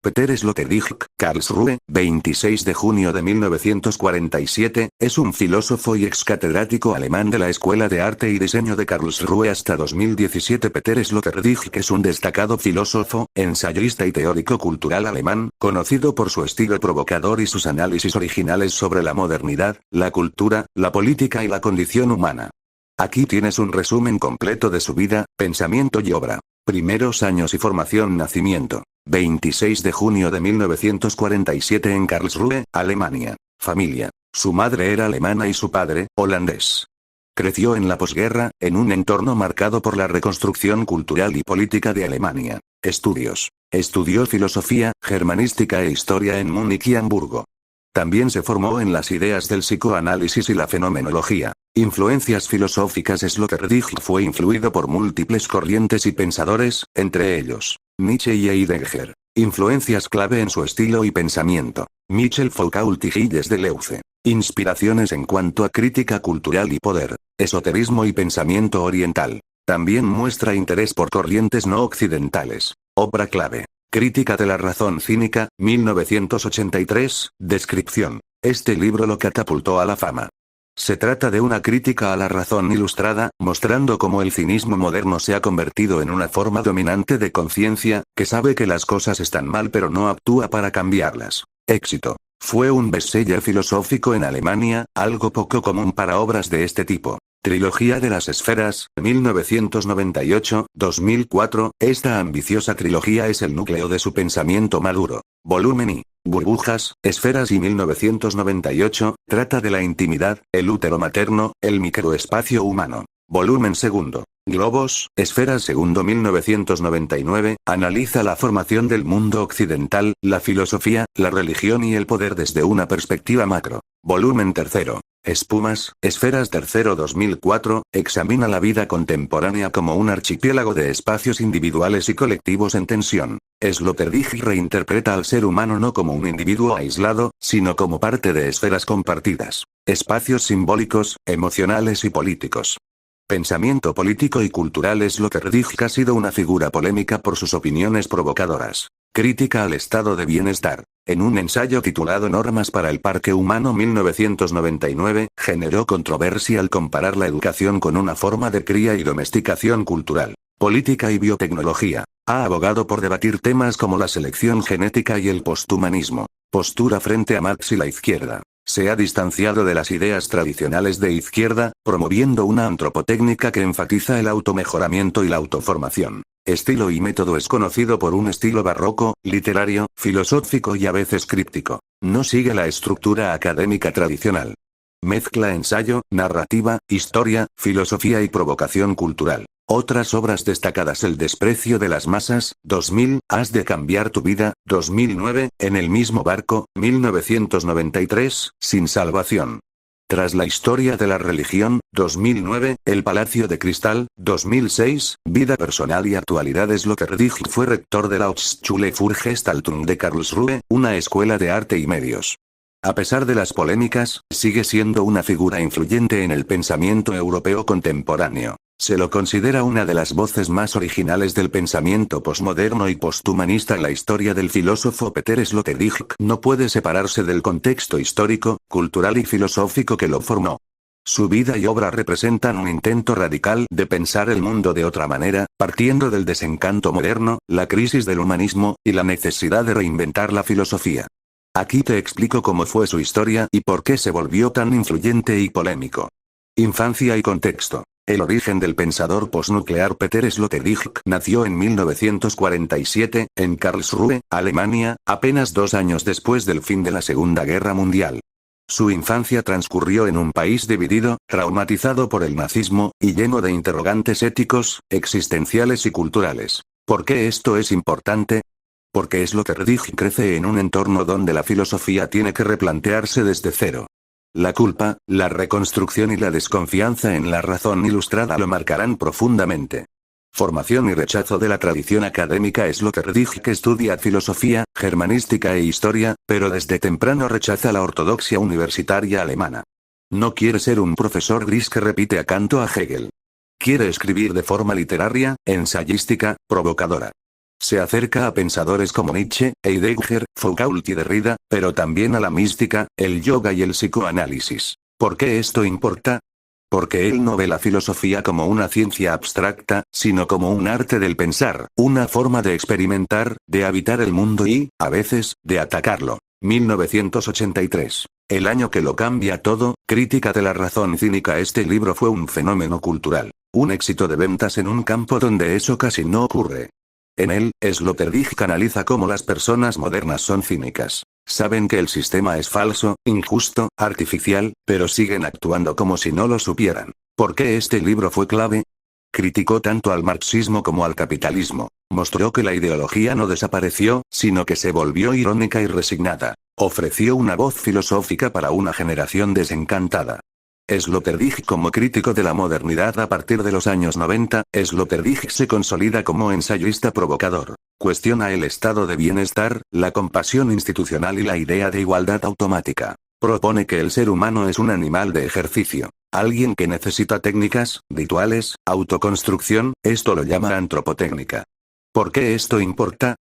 Peter Sloterdijk, Karlsruhe, 26 de junio de 1947, es un filósofo y excatedrático alemán de la Escuela de Arte y Diseño de Karlsruhe hasta 2017. Peter Sloterdijk es un destacado filósofo, ensayista y teórico cultural alemán, conocido por su estilo provocador y sus análisis originales sobre la modernidad, la cultura, la política y la condición humana. Aquí tienes un resumen completo de su vida, pensamiento y obra. Primeros años y formación. Nacimiento: 26 de junio de 1947 en Karlsruhe, Alemania. Familia: su madre era alemana y su padre, holandés. Creció en la posguerra, en un entorno marcado por la reconstrucción cultural y política de Alemania. Estudios: estudió filosofía, germanística e historia en Múnich y Hamburgo. También se formó en las ideas del psicoanálisis y la fenomenología. Influencias filosóficas. Sloterdijk fue influido por múltiples corrientes y pensadores, entre ellos Nietzsche y Heidegger. Influencias clave en su estilo y pensamiento: Michel Foucault y Gilles Deleuze. Inspiraciones en cuanto a crítica cultural y poder, esoterismo y pensamiento oriental. También muestra interés por corrientes no occidentales. Obra clave: Crítica de la razón cínica, 1983, descripción. Este libro lo catapultó a la fama. Se trata de una crítica a la razón ilustrada, mostrando cómo el cinismo moderno se ha convertido en una forma dominante de conciencia, que sabe que las cosas están mal pero no actúa para cambiarlas. Éxito: fue un bestseller filosófico en Alemania, algo poco común para obras de este tipo. Trilogía de las esferas, 1998-2004, esta ambiciosa trilogía es el núcleo de su pensamiento maduro. Volumen I: Burbujas, Esferas y 1998, trata de la intimidad, el útero materno, el microespacio humano. Volumen segundo: Globos, Esferas segundo 1999, analiza la formación del mundo occidental, la filosofía, la religión y el poder desde una perspectiva macro. Volumen tercero: Espumas, Esferas tercero 2004, examina la vida contemporánea como un archipiélago de espacios individuales y colectivos en tensión. Sloterdijk reinterpreta al ser humano no como un individuo aislado, sino como parte de esferas compartidas, espacios simbólicos, emocionales y políticos. Pensamiento político y cultural. Sloterdijk ha sido una figura polémica por sus opiniones provocadoras. Crítica al estado de bienestar. En un ensayo titulado Normas para el Parque Humano 1999, generó controversia al comparar la educación con una forma de cría y domesticación cultural, política y biotecnología. Ha abogado por debatir temas como la selección genética y el posthumanismo. Postura frente a Marx y la izquierda. Se ha distanciado de las ideas tradicionales de izquierda, promoviendo una antropotécnica que enfatiza el automejoramiento y la autoformación. Estilo y método. Es conocido por un estilo barroco, literario, filosófico y a veces críptico. No sigue la estructura académica tradicional. Mezcla ensayo, narrativa, historia, filosofía y provocación cultural. Otras obras destacadas: El desprecio de las masas, 2000, Has de cambiar tu vida, 2009, En el mismo barco, 1993, Sin salvación. Tras la historia de la religión, 2009, El palacio de cristal, 2006, Vida personal y actualidad. Sloterdijk fue rector de la Hochschule für Gestaltung de Karlsruhe, una escuela de arte y medios. A pesar de las polémicas, sigue siendo una figura influyente en el pensamiento europeo contemporáneo. Se lo considera una de las voces más originales del pensamiento posmoderno y posthumanista en la historia del filósofo Peter Sloterdijk. No puede separarse del contexto histórico, cultural y filosófico que lo formó. Su vida y obra representan un intento radical de pensar el mundo de otra manera, partiendo del desencanto moderno, la crisis del humanismo, y la necesidad de reinventar la filosofía. Aquí te explico cómo fue su historia y por qué se volvió tan influyente y polémico. Infancia y contexto. El origen del pensador postnuclear. Peter Sloterdijk nació en 1947, en Karlsruhe, Alemania, apenas 2 años después del fin de la Segunda Guerra Mundial. Su infancia transcurrió en un país dividido, traumatizado por el nazismo, y lleno de interrogantes éticos, existenciales y culturales. ¿Por qué esto es importante? Porque Sloterdijk crece en un entorno donde la filosofía tiene que replantearse desde cero. La culpa, la reconstrucción y la desconfianza en la razón ilustrada lo marcarán profundamente. Formación y rechazo de la tradición académica. Sloterdijk estudia filosofía, germanística e historia, pero desde temprano rechaza la ortodoxia universitaria alemana. No quiere ser un profesor gris que repite a Kant o a Hegel. Quiere escribir de forma literaria, ensayística, provocadora. Se acerca a pensadores como Nietzsche, Heidegger, Foucault y Derrida, pero también a la mística, el yoga y el psicoanálisis. ¿Por qué esto importa? Porque él no ve la filosofía como una ciencia abstracta, sino como un arte del pensar, una forma de experimentar, de habitar el mundo y, a veces, de atacarlo. 1983. El año que lo cambia todo, Crítica de la razón cínica. Este libro fue un fenómeno cultural, un éxito de ventas en un campo donde eso casi no ocurre. En él, Sloterdijk analiza cómo las personas modernas son cínicas. Saben que el sistema es falso, injusto, artificial, pero siguen actuando como si no lo supieran. ¿Por qué este libro fue clave? Criticó tanto al marxismo como al capitalismo. Mostró que la ideología no desapareció, sino que se volvió irónica y resignada. Ofreció una voz filosófica para una generación desencantada. Sloterdijk como crítico de la modernidad. A partir de los años 90, Sloterdijk se consolida como ensayista provocador. Cuestiona el estado de bienestar, la compasión institucional y la idea de igualdad automática. Propone que el ser humano es un animal de ejercicio. Alguien que necesita técnicas, rituales, autoconstrucción. Esto lo llama antropotécnica. ¿Por qué esto importa?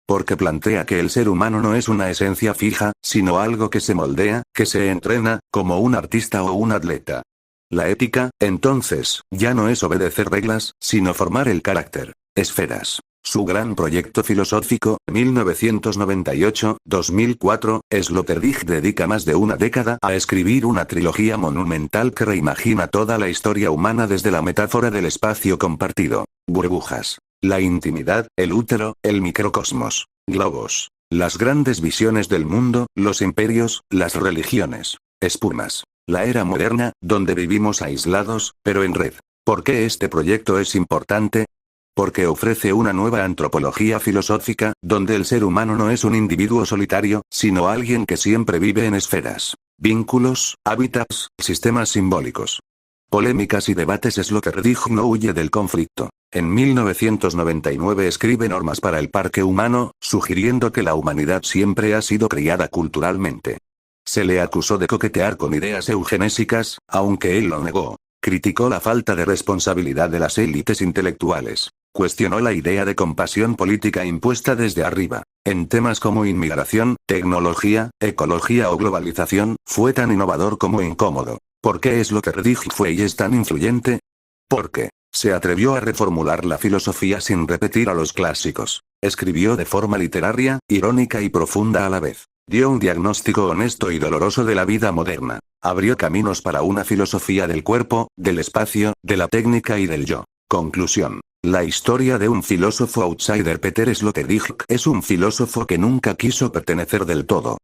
Porque plantea que el ser humano no es una esencia fija, sino algo que se moldea, que se entrena, como un artista o un atleta. La ética, entonces, ya no es obedecer reglas, sino formar el carácter. Esferas. Su gran proyecto filosófico, 1998-2004, Sloterdijk dedica más de una década a escribir una trilogía monumental que reimagina toda la historia humana desde la metáfora del espacio compartido. Burbujas. La intimidad, el útero, el microcosmos. Globos. Las grandes visiones del mundo, los imperios, las religiones. Espumas. La era moderna, donde vivimos aislados, pero en red. ¿Por qué este proyecto es importante? Porque ofrece una nueva antropología filosófica, donde el ser humano no es un individuo solitario, sino alguien que siempre vive en esferas, vínculos, hábitats, sistemas simbólicos. Polémicas y debates. Sloterdijk no huye del conflicto. En 1999 escribe Normas para el parque humano, sugiriendo que la humanidad siempre ha sido criada culturalmente. Se le acusó de coquetear con ideas eugenésicas, aunque él lo negó. Criticó la falta de responsabilidad de las élites intelectuales. Cuestionó la idea de compasión política impuesta desde arriba. En temas como inmigración, tecnología, ecología o globalización, fue tan innovador como incómodo. ¿Por qué Sloterdijk fue y es tan influyente? Porque se atrevió a reformular la filosofía sin repetir a los clásicos. Escribió de forma literaria, irónica y profunda a la vez. Dio un diagnóstico honesto y doloroso de la vida moderna. Abrió caminos para una filosofía del cuerpo, del espacio, de la técnica y del yo. Conclusión. La historia de un filósofo outsider. Peter Sloterdijk es un filósofo que nunca quiso pertenecer del todo.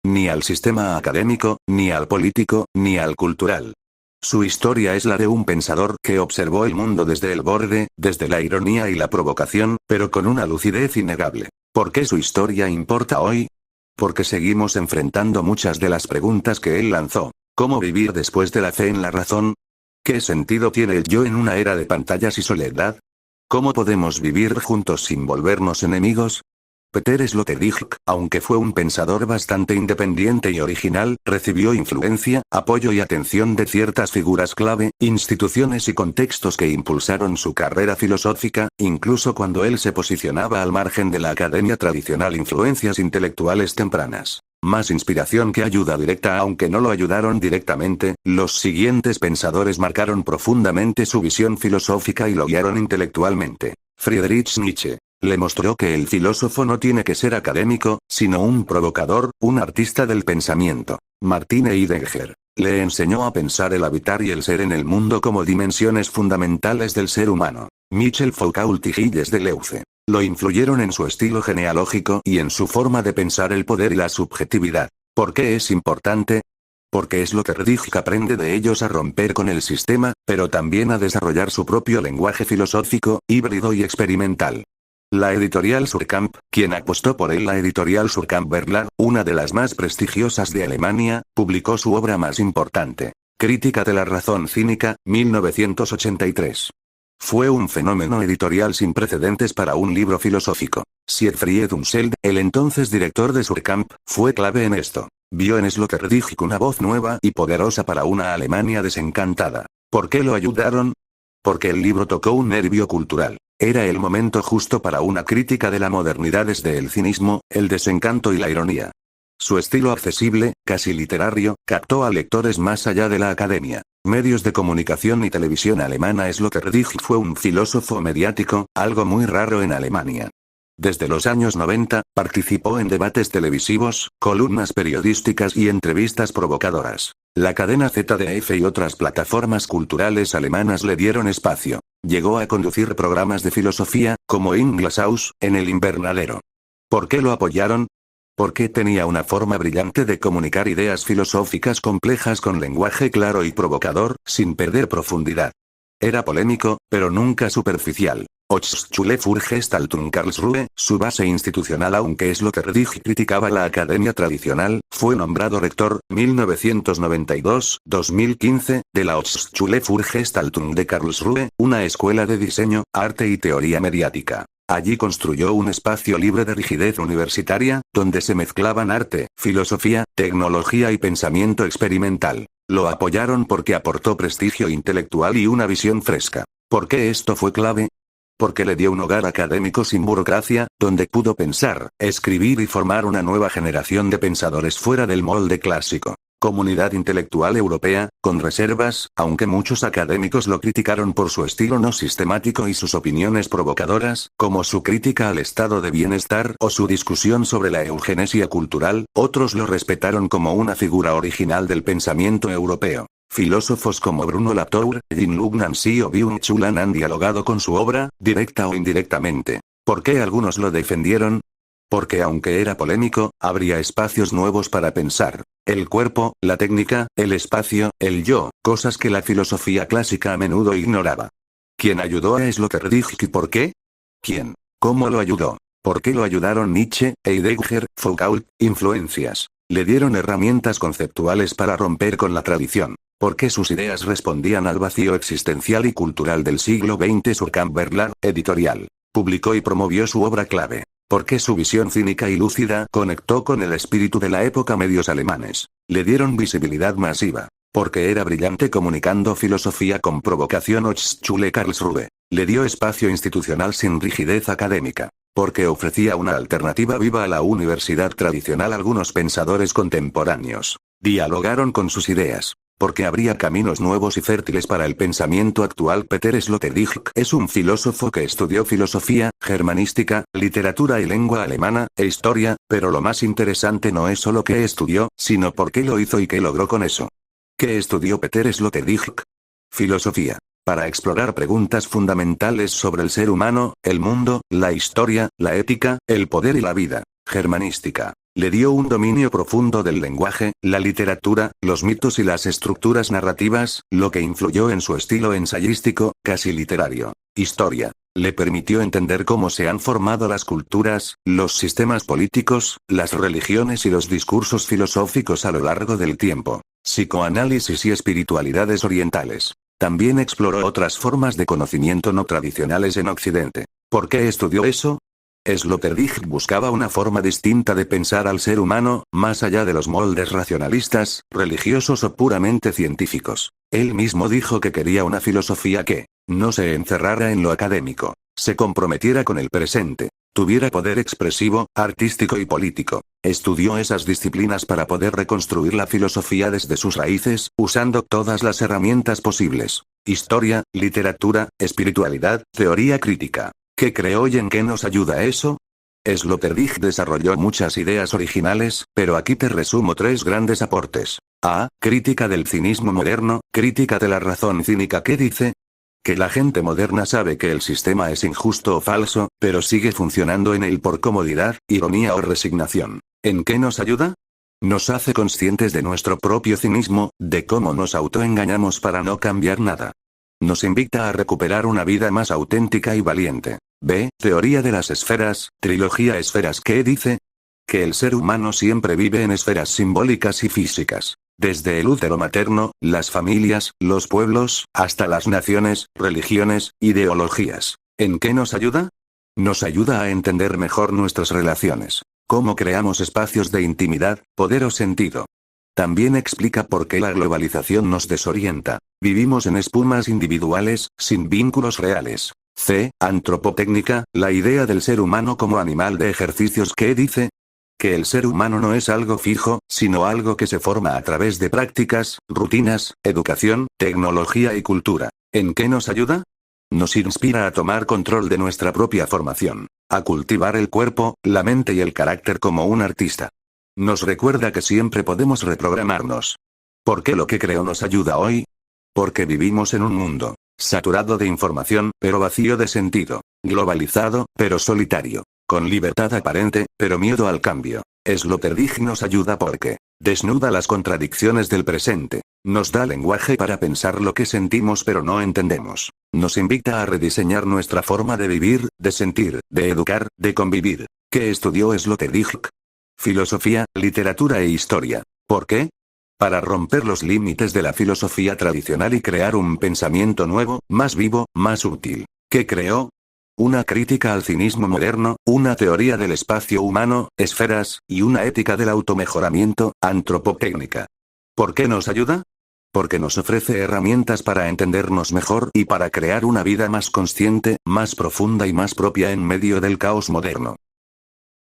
Ni al sistema académico, ni al político, ni al cultural. Su historia es la de un pensador que observó el mundo desde el borde, desde la ironía y la provocación, pero con una lucidez innegable. ¿Por qué su historia importa hoy? Porque seguimos enfrentando muchas de las preguntas que él lanzó. ¿Cómo vivir después de la fe en la razón? ¿Qué sentido tiene el yo en una era de pantallas y soledad? ¿Cómo podemos vivir juntos sin volvernos enemigos? Peter Sloterdijk, aunque fue un pensador bastante independiente y original, recibió influencia, apoyo y atención de ciertas figuras clave, instituciones y contextos que impulsaron su carrera filosófica, incluso cuando él se posicionaba al margen de la academia tradicional. Influencias intelectuales tempranas. Más inspiración que ayuda directa. Aunque no lo ayudaron directamente, los siguientes pensadores marcaron profundamente su visión filosófica y lo guiaron intelectualmente. Friedrich Nietzsche. Le mostró que el filósofo no tiene que ser académico, sino un provocador, un artista del pensamiento. Martin Heidegger. Le enseñó a pensar el habitar y el ser en el mundo como dimensiones fundamentales del ser humano. Michel Foucault y Gilles Deleuze. Lo influyeron en su estilo genealógico y en su forma de pensar el poder y la subjetividad. ¿Por qué es importante? Porque Sloterdijk aprende de ellos a romper con el sistema, pero también a desarrollar su propio lenguaje filosófico, híbrido y experimental. La editorial Suhrkamp, quien apostó por él. La editorial Suhrkamp Verlag, una de las más prestigiosas de Alemania, publicó su obra más importante, Crítica de la razón cínica, 1983. Fue un fenómeno editorial sin precedentes para un libro filosófico. Siegfried Unseld, el entonces director de Suhrkamp, fue clave en esto. Vio en Sloterdijk una voz nueva y poderosa para una Alemania desencantada. ¿Por qué lo ayudaron? Porque el libro tocó un nervio cultural. Era el momento justo para una crítica de la modernidad desde el cinismo, el desencanto y la ironía. Su estilo accesible, casi literario, captó a lectores más allá de la academia. Medios de comunicación y televisión alemana. Sloterdijk fue un filósofo mediático, algo muy raro en Alemania. Desde los años 90, participó en debates televisivos, columnas periodísticas y entrevistas provocadoras. La cadena ZDF y otras plataformas culturales alemanas le dieron espacio. Llegó a conducir programas de filosofía, como Inglasaus, en el invernadero. ¿Por qué lo apoyaron? Porque tenía una forma brillante de comunicar ideas filosóficas complejas con lenguaje claro y provocador, sin perder profundidad. Era polémico, pero nunca superficial. Hochschule für Gestaltung Karlsruhe, su base institucional. Aunque Sloterdijk criticaba la academia tradicional, fue nombrado rector, 1992-2015, de la Hochschule für Gestaltung de Karlsruhe, una escuela de diseño, arte y teoría mediática. Allí construyó un espacio libre de rigidez universitaria, donde se mezclaban arte, filosofía, tecnología y pensamiento experimental. Lo apoyaron porque aportó prestigio intelectual y una visión fresca. ¿Por qué esto fue clave? Porque le dio un hogar académico sin burocracia, donde pudo pensar, escribir y formar una nueva generación de pensadores fuera del molde clásico. Comunidad intelectual europea, con reservas, aunque muchos académicos lo criticaron por su estilo no sistemático y sus opiniones provocadoras, como su crítica al estado de bienestar o su discusión sobre la eugenesia cultural, otros lo respetaron como una figura original del pensamiento europeo. Filósofos como Bruno Latour, Jean-Luc Nancy o Byung-Chul Han han dialogado con su obra, directa o indirectamente. ¿Por qué algunos lo defendieron? Porque aunque era polémico, habría espacios nuevos para pensar. El cuerpo, la técnica, el espacio, el yo, cosas que la filosofía clásica a menudo ignoraba. ¿Quién ayudó a Sloterdijk y por qué? ¿Quién? ¿Cómo lo ayudó? ¿Por qué lo ayudaron Nietzsche, Heidegger, Foucault? Influencias. Le dieron herramientas conceptuales para romper con la tradición. ¿Por qué sus ideas respondían al vacío existencial y cultural del siglo XX? Surkamp Verlag, editorial. Publicó y promovió su obra clave. Porque su visión cínica y lúcida conectó con el espíritu de la época. Medios alemanes le dieron visibilidad masiva. Porque era brillante comunicando filosofía con provocación. Hochschule Karlsruhe le dio espacio institucional sin rigidez académica. Porque ofrecía una alternativa viva a la universidad tradicional. Algunos pensadores contemporáneos dialogaron con sus ideas. Porque habría caminos nuevos y fértiles para el pensamiento actual. Peter Sloterdijk es un filósofo que estudió filosofía, germanística, literatura y lengua alemana, e historia, pero lo más interesante no es solo qué estudió, sino por qué lo hizo y qué logró con eso. ¿Qué estudió Peter Sloterdijk? Filosofía. Para explorar preguntas fundamentales sobre el ser humano, el mundo, la historia, la ética, el poder y la vida. Germanística. Le dio un dominio profundo del lenguaje, la literatura, los mitos y las estructuras narrativas, lo que influyó en su estilo ensayístico, casi literario. Historia. Le permitió entender cómo se han formado las culturas, los sistemas políticos, las religiones y los discursos filosóficos a lo largo del tiempo. Psicoanálisis y espiritualidades orientales. También exploró otras formas de conocimiento no tradicionales en Occidente. ¿Por qué estudió eso? Sloterdijk buscaba una forma distinta de pensar al ser humano, más allá de los moldes racionalistas, religiosos o puramente científicos. Él mismo dijo que quería una filosofía que no se encerrara en lo académico, se comprometiera con el presente, tuviera poder expresivo, artístico y político. Estudió esas disciplinas para poder reconstruir la filosofía desde sus raíces, usando todas las herramientas posibles: historia, literatura, espiritualidad, teoría crítica. ¿Qué creó y en qué nos ayuda eso? Sloterdijk desarrolló muchas ideas originales, pero aquí te resumo 3 grandes aportes. A. Crítica del cinismo moderno, crítica de la razón cínica. ¿Qué dice? Que la gente moderna sabe que el sistema es injusto o falso, pero sigue funcionando en él por comodidad, ironía o resignación. ¿En qué nos ayuda? Nos hace conscientes de nuestro propio cinismo, de cómo nos autoengañamos para no cambiar nada. Nos invita a recuperar una vida más auténtica y valiente. B. Teoría de las esferas, trilogía esferas. ¿Qué dice? Que el ser humano siempre vive en esferas simbólicas y físicas. Desde el útero materno, las familias, los pueblos, hasta las naciones, religiones, ideologías. ¿En qué nos ayuda? Nos ayuda a entender mejor nuestras relaciones. Cómo creamos espacios de intimidad, poder o sentido. También explica por qué la globalización nos desorienta. Vivimos en espumas individuales, sin vínculos reales. C. Antropotécnica, la idea del ser humano como animal de ejercicios que dice que el ser humano no es algo fijo, sino algo que se forma a través de prácticas, rutinas, educación, tecnología y cultura. ¿En qué nos ayuda? Nos inspira a tomar control de nuestra propia formación, a cultivar el cuerpo, la mente y el carácter como un artista. Nos recuerda que siempre podemos reprogramarnos. ¿Por qué lo que creo nos ayuda hoy? Porque vivimos en un mundo saturado de información, pero vacío de sentido, globalizado, pero solitario, con libertad aparente, pero miedo al cambio. Sloterdijk nos ayuda porque desnuda las contradicciones del presente, nos da lenguaje para pensar lo que sentimos pero no entendemos, nos invita a rediseñar nuestra forma de vivir, de sentir, de educar, de convivir. ¿Qué estudió Sloterdijk? Filosofía, literatura e historia. ¿Por qué? Para romper los límites de la filosofía tradicional y crear un pensamiento nuevo, más vivo, más útil. ¿Qué creó? Una crítica al cinismo moderno, una teoría del espacio humano, esferas, y una ética del automejoramiento, antropotécnica. ¿Por qué nos ayuda? Porque nos ofrece herramientas para entendernos mejor y para crear una vida más consciente, más profunda y más propia en medio del caos moderno.